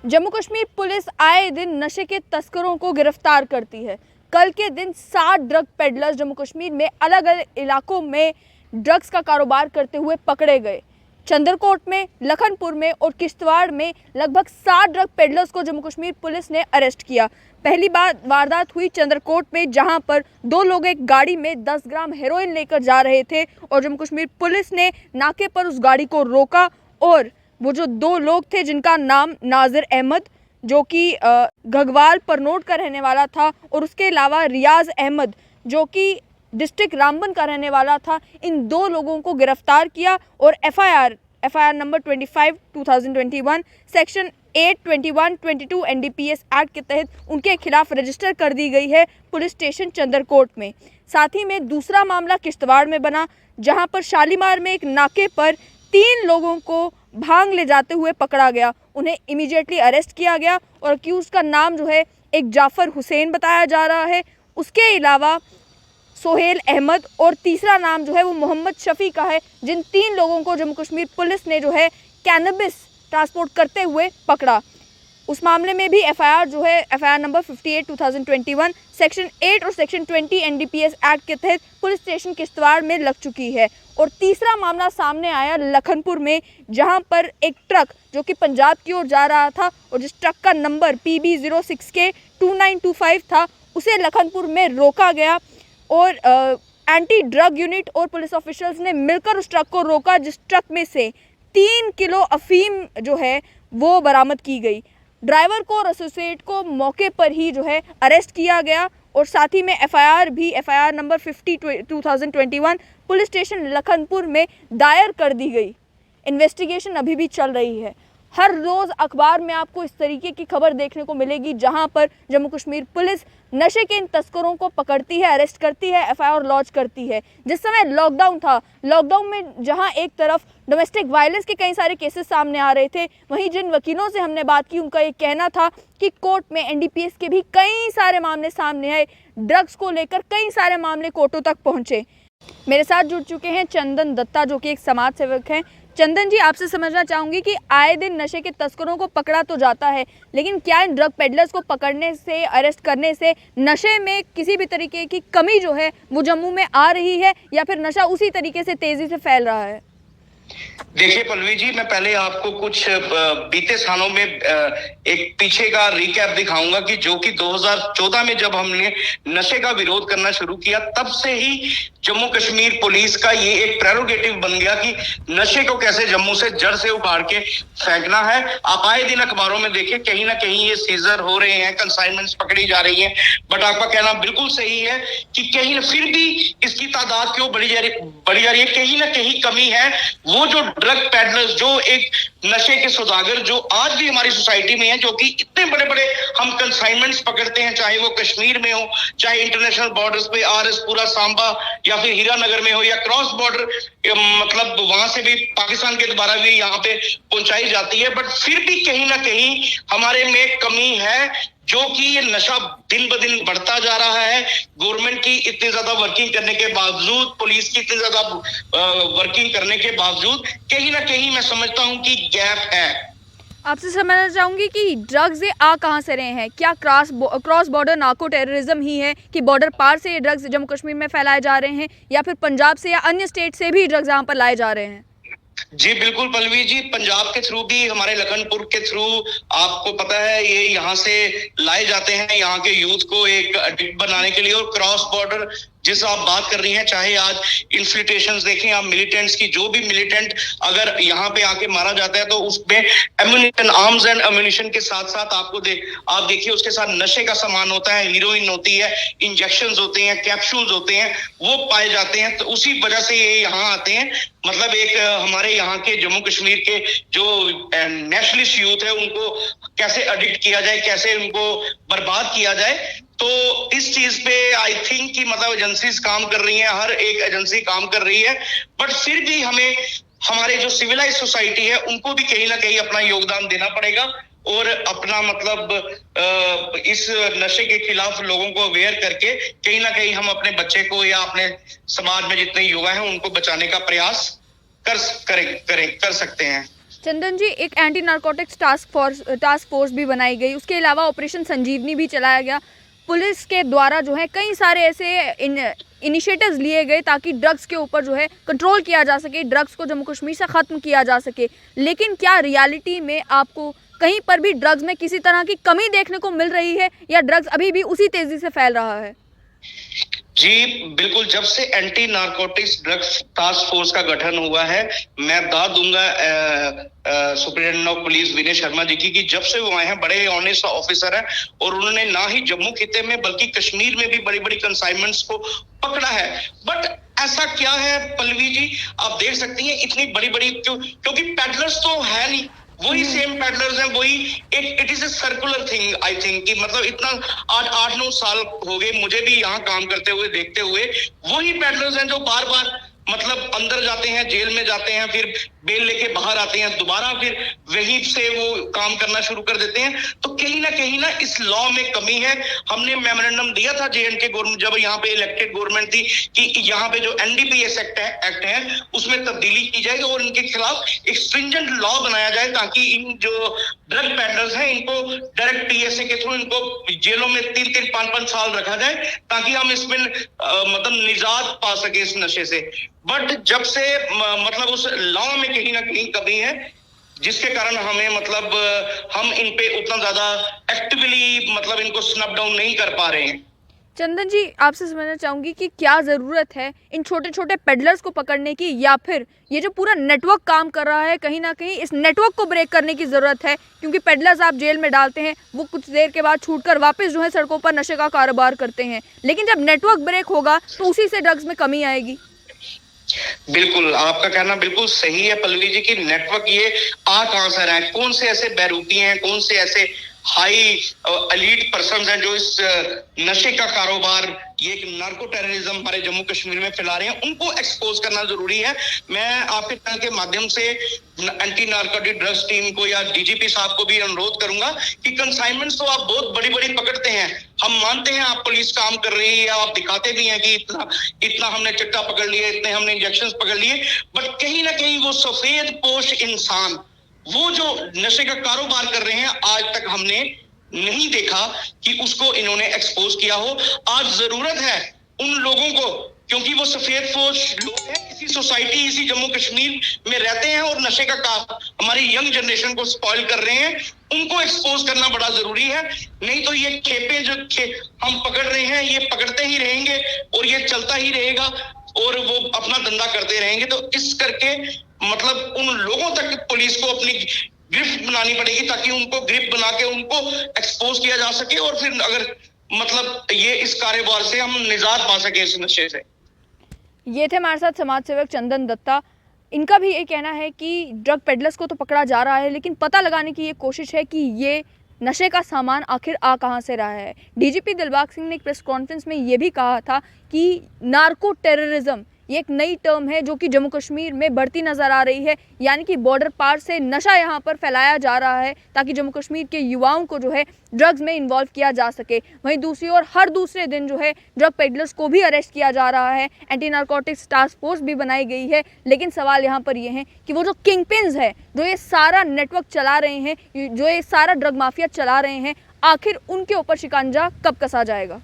Jammu Kashmir police आए दिन नशे के तस्करों को गिरफ्तार करती है। कल के दिन 60 ड्रग पेडलर्स जम्मू कश्मीर में अलग अलग इलाकों में ड्रग्स का कारोबार करते हुए पकड़े गए। चंद्रकोट में, लखनपुर में और किश्तवाड़ में लगभग 60 ड्रग पेडलर्स को जम्मू कश्मीर पुलिस ने अरेस्ट किया। पहली बार वारदात हुई चंद्रकोट में, जहां पर दो लोग एक गाड़ी में 10 ग्राम हेरोइन लेकर जा रहे थे और जम्मू कश्मीर पुलिस ने नाके पर उस गाड़ी को रोका और वो जो दो लोग थे जिनका नाम नाजिर अहमद जो कि घगवाल परनोट का रहने वाला था और उसके अलावा रियाज अहमद जो कि डिस्ट्रिक्ट रामबन का रहने वाला था, इन दो लोगों को गिरफ्तार किया और FIR number 25/2021 section 821-22 NDPS act के तहत उनके खिलाफ रजिस्टर कर दी गई है पुलिस स्टेशन चंद्रकोट में। साथ ही में दूसरा मामला किश्तवाड़ में बना, जहां पर शालीमार में एक नाके पर 3 लोगों को भांग ले जाते हुए पकड़ा गया। उन्हें इमीडिएटली अरेस्ट किया गया और अक्यूज का नाम जो है एक जाफर हुसैन बताया जा रहा है। उसके अलावा सोहेल अहमद और तीसरा नाम जो है वो मोहम्मद शफी का है, जिन 3 लोगों को जम्मू कश्मीर पुलिस ने जो है कैनबिस ट्रांसपोर्ट करते हुए पकड़ा। उस मामले में भी एफआईआर जो है एफआईआर नंबर 58/2021 सेक्शन 8 और सेक्शन 20 एनडीपीएस एक्ट के तहत पुलिस स्टेशन किश्तवाड़ में लग चुकी है। और तीसरा मामला सामने आया लखनपुर में, जहां पर एक ट्रक जो कि पंजाब की ओर जा रहा था और जिस ट्रक का नंबर PB06K2925 था, उसे लखनपुर में रोका गया और एंटी ड्रग यूनिट और पुलिस ऑफिशियल्स ने मिलकर उस ट्रक को रोका, जिस ट्रक में से 3 किलो अफीम जो है वो बरामद की गई। ड्राइवर को और एसोसिएट को मौके पर ही जो है अरेस्ट किया गया और साथ ही में FIR number 50/2021 police station Lakhanpur में दायर कर दी गई। इन्वेस्टिगेशन अभी भी चल रही है। हर रोज़ अखबार में आपको इस तरीके की खबर देखने को मिलेगी, जहां पर जम्मू कश्मीर पुलिस नशे के इन तस्करों को पकड़ती है, अरेस्ट करती है, एफआईआर लॉन्च करती है। जिस समय लॉकडाउन था, लॉकडाउन में जहां एक तरफ डोमेस्टिक वायलेंस के कई सारे केसेस सामने आ रहे थे, वहीं जिन वकीलों से हमने बात की उनका ये कहना था कि कोर्ट में एनडीपीएस के भी कई सारे मामले सामने आए, ड्रग्स को लेकर कई सारे मामले कोर्टों तक पहुँचे। मेरे साथ जुड़ चुके हैं चंदन दत्ता जो कि एक समाज सेवक हैं। चंदन जी, आपसे समझना चाहूँगी कि आए दिन नशे के तस्करों को पकड़ा तो जाता है, लेकिन क्या इन ड्रग पेडलर्स को पकड़ने से, अरेस्ट करने से नशे में किसी भी तरीके की कमी जो है वो जम्मू में आ रही है या फिर नशा उसी तरीके से तेजी से फैल रहा है? देखिए पल्लवी जी, मैं पहले आपको कुछ बीते सालों में एक पीछे का रिकैप दिखाऊंगा कि जो कि 2014 में जब हमने नशे का विरोध करना शुरू किया, तब से ही जम्मू कश्मीर पुलिस का ये एक प्रेरोगेटिव बन गया कि नशे को कैसे जम्मू से जड़ से उखाड़ के फेंकना है। आप आए दिन अखबारों में देखिए, कहीं ना कहीं ये सीजर हो रहे हैं, कंसाइनमेंट्स पकड़ी जा रही हैं, बट आपका कहना बिल्कुल सही है कि कहीं ना फिर भी इसकी तादाद क्यों बढ़ी जा रही है, कहीं ना कहीं कमी है। वो जो ड्रग पैडलर्स, जो एक नशे के सौदागर जो आज भी हमारी सोसाइटी में है, जो कि इतने बड़े बड़े हम कंसाइनमेंट्स पकड़ते हैं, चाहे वो कश्मीर में हो, चाहे इंटरनेशनल बॉर्डर्स पे आरएस पूरा सांबा या फिर हीरानगर में हो, या क्रॉस बॉर्डर मतलब वहां से भी पाकिस्तान के द्वारा भी यहाँ पे पहुंचाई जाती है, बट फिर भी कहीं ना कहीं हमारे में कमी है, जो कि ये नशा दिन ब दिन बढ़ता जा रहा है। गवर्नमेंट की इतनी ज्यादा वर्किंग करने के बावजूद, पुलिस की इतनी ज्यादा वर्किंग करने के बावजूद कहीं ना कहीं मैं समझता हूं कि गैप है। आपसे समझना चाहूँगी कि ड्रग्स ये आ कहाँ से रहे हैं? क्या क्रॉस बॉर्डर नार्को टेररिज्म ही है कि बॉर्डर पार से ये ड्रग्स जम्मू कश्मीर में फैलाए जा रहे हैं, या फिर पंजाब से या अन्य स्टेट से भी ड्रग्स यहाँ पर लाए जा रहे हैं? जी बिल्कुल पल्लवी जी, पंजाब के थ्रू भी, हमारे लखनपुर के थ्रू, आपको पता है ये यहाँ से लाए जाते हैं यहाँ के यूथ को एक एडिक्ट बनाने के लिए। और क्रॉस बॉर्डर जिस आप बात कर रही हैं, चाहे आज इन्फिल्ट्रेशंस देखें आप मिलिटेंट्स की, जो भी मिलिटेंट अगर यहाँ पे आके मारा जाता है तो उसमें एम्युनिशन, आर्म्स एंड एम्युनिशन के साथ साथ आप देखिए उसके साथ नशे का सामान होता है, हीरोइन होती है, इंजेक्शंस होते हैं, कैप्सूल्स होते हैं, वो पाए जाते हैं। तो उसी वजह से ये यहाँ आते हैं। मतलब एक हमारे यहाँ के जम्मू कश्मीर के जो नेशनलिस्ट यूथ है, उनको कैसे एडिक्ट किया जाए, कैसे उनको बर्बाद किया जाए, तो इस चीज पे आई थिंक कि मतलब एजेंसीज काम कर रही हैं, हर एक एजेंसी काम कर रही है, बट फिर भी हमें हमारे जो सिविलाइज सोसाइटी है उनको भी कहीं ना कहीं अपना योगदान देना पड़ेगा और अपना मतलब इस नशे के खिलाफ लोगों को अवेयर करके कहीं ना कहीं हम अपने बच्चे को या अपने समाज में जितने युवा हैं उनको बचाने का प्रयास कर सकते हैं। चंदन जी, एक एंटी नारकोटिक्स टास्क फोर्स भी बनाई गई, उसके अलावा ऑपरेशन संजीवनी भी चलाया गया। पुलिस के द्वारा जो है कई सारे ऐसे इनिशिएटिव्स लिए गए ताकि ड्रग्स के ऊपर जो है कंट्रोल किया जा सके, ड्रग्स को जम्मू कश्मीर से ख़त्म किया जा सके। लेकिन क्या रियलिटी में आपको कहीं पर भी ड्रग्स में किसी तरह की कमी देखने को मिल रही है, या ड्रग्स अभी भी उसी तेज़ी से फैल रहा है? जी बिल्कुल, जब से anti narcotics drugs task force का गठन हुआ है, मैं दाद दूंगा superintendent of police Vinay Sharma ji की, कि जब से वो आए हैं बड़े ऑनेस्ट ऑफिसर हैं और उन्होंने ना ही जम्मू खिते में बल्कि कश्मीर में भी बड़ी बड़ी कंसाइनमेंट्स को पकड़ा है। बट ऐसा क्या है पल्लवी जी, आप देख सकती हैं इतनी बड़ी बड़ी क्योंकि पैडलर्स तो है नहीं, वही सेम पैडलर्स हैं, वही एक it is a circular thing I think, कि मतलब इतना 8-9 साल हो गए मुझे भी यहाँ काम करते हुए देखते हुए, वही पैडलर्स हैं जो बार बार मतलब अंदर जाते हैं, जेल में जाते हैं, फिर बेल लेके बाहर आते हैं, दोबारा फिर वहीं से वो काम करना शुरू कर देते हैं। तो कहीं ना इस लॉ में कमी है। हमने मेमोरेंडम दिया था जेएंडके गवर्नमेंट जब यहाँ पे इलेक्टेड गवर्नमेंट थी कि यहाँ पे जो एनडीपीएस एक्ट है उसमें तब्दीली की जाए और इनके खिलाफ एक स्ट्रिंजेंट लॉ बनाया जाए ताकि इन जो ड्रग पैडलर्स हैं इनको डायरेक्ट पीएसए के थ्रू इनको जेलों में 3-3, 5-5 साल रखा जाए ताकि हम इसमें मतलब निजात पा सके इस नशे से। बट जब से मतलब उस लॉ में कहीं ना कहीं कमी है, जिसके कारण हमें मतलब हम इन पे उतना ज्यादा एक्टिवली मतलब इनको स्नप डाउन नहीं कर पा रहे हैं। चंदन जी, आपसे समझना चाहूँगी कि क्या ज़रूरत है इन छोटे छोटे पेडलर्स को पकड़ने की, या फिर ये जो पूरा नेटवर्क काम कर रहा है कहीं ना कहीं इस नेटवर्क को ब्रेक करने की ज़रूरत है? क्योंकि पेडलर्स आप जेल में डालते हैं, वो कुछ देर के बाद छूटकर वापस जो है सड़कों पर नशे का कारोबार करते हैं, लेकिन जब नेटवर्क ब्रेक होगा तो उसी से ड्रग्स में कमी आएगी। बिल्कुल, आपका कहना बिल्कुल सही है पल्लवी जी, की नेटवर्क ये आ कहां से रहा है, कौन से ऐसे बहरूपी हैं, कौन से ऐसे हाई एलीट पर्सन हैं जो इस नशे का कारोबार, ये एक नार्को टेररिज्म हमारे जम्मू कश्मीर में फैला रहे हैं, उनको एक्सपोज करना जरूरी है। मैं आपके चैनल के माध्यम से एंटी नार्कोटिक ड्रग्स टीम को या डीजीपी साहब को भी अनुरोध करूंगा कि कंसाइनमेंट्स तो आप बहुत बड़ी बड़ी पकड़ते हैं, हम मानते हैं आप पुलिस काम कर रही है, आप दिखाते भी हैं कि इतना हमने चिट्टा पकड़ लिया, इतने हमने इंजेक्शन पकड़ लिए, बट कहीं ना कहीं वो सफेद पोश इंसान, वो जो नशे का कारोबार कर रहे हैं, आज तक हमने नहीं देखा कि उसको इन्होंने एक्सपोज किया हो। आज जरूरत है उन लोगों को, क्योंकि वो सफेद पोश लोग हैं, इसी सोसाइटी इसी जम्मू कश्मीर में रहते हैं और नशे का हमारी यंग जनरेशन को स्पॉइल कर रहे हैं, उनको एक्सपोज करना बड़ा जरूरी है। नहीं तो ये खेपे जो हम पकड़ रहे हैं ये पकड़ते ही रहेंगे और ये चलता ही रहेगा और वो अपना धंधा करते रहेंगे। तो इस करके मतलब उन लोगों तक पुलिस को अपनी ग्रिफ्ट बनानी पड़ेगी ताकि उनको ग्रिप बना के उनको एक्सपोज किया जा सके और फिर अगर मतलब ये इस कारोबार से हम निजात पा सके इस नशे से। ये थे हमारे साथ समाज सेवक चंदन दत्ता। इनका भी ये कहना है कि ड्रग पेडलर्स को तो पकड़ा जा रहा है, लेकिन पता लगाने की ये कोशिश है कि ये नशे का सामान आखिर आ कहां से रहा है। डीजीपी दिलबाग सिंह ने एक प्रेस कॉन्फ्रेंस में ये भी कहा था कि नार्को टेररिज्म ये एक नई टर्म है जो कि जम्मू कश्मीर में बढ़ती नज़र आ रही है, यानी कि बॉर्डर पार से नशा यहाँ पर फैलाया जा रहा है ताकि जम्मू कश्मीर के युवाओं को जो है ड्रग्स में इन्वॉल्व किया जा सके। वहीं दूसरी ओर हर दूसरे दिन जो है ड्रग पेडलर्स को भी अरेस्ट किया जा रहा है, एंटी नारकोटिक्स टास्क फोर्स भी बनाई गई है। लेकिन सवाल यहाँ पर ये है कि वो जो किंग पिन्स है, जो ये सारा नेटवर्क चला रहे हैं, जो ये सारा ड्रग माफिया चला रहे हैं, आखिर उनके ऊपर शिकंजा कब कसा जाएगा?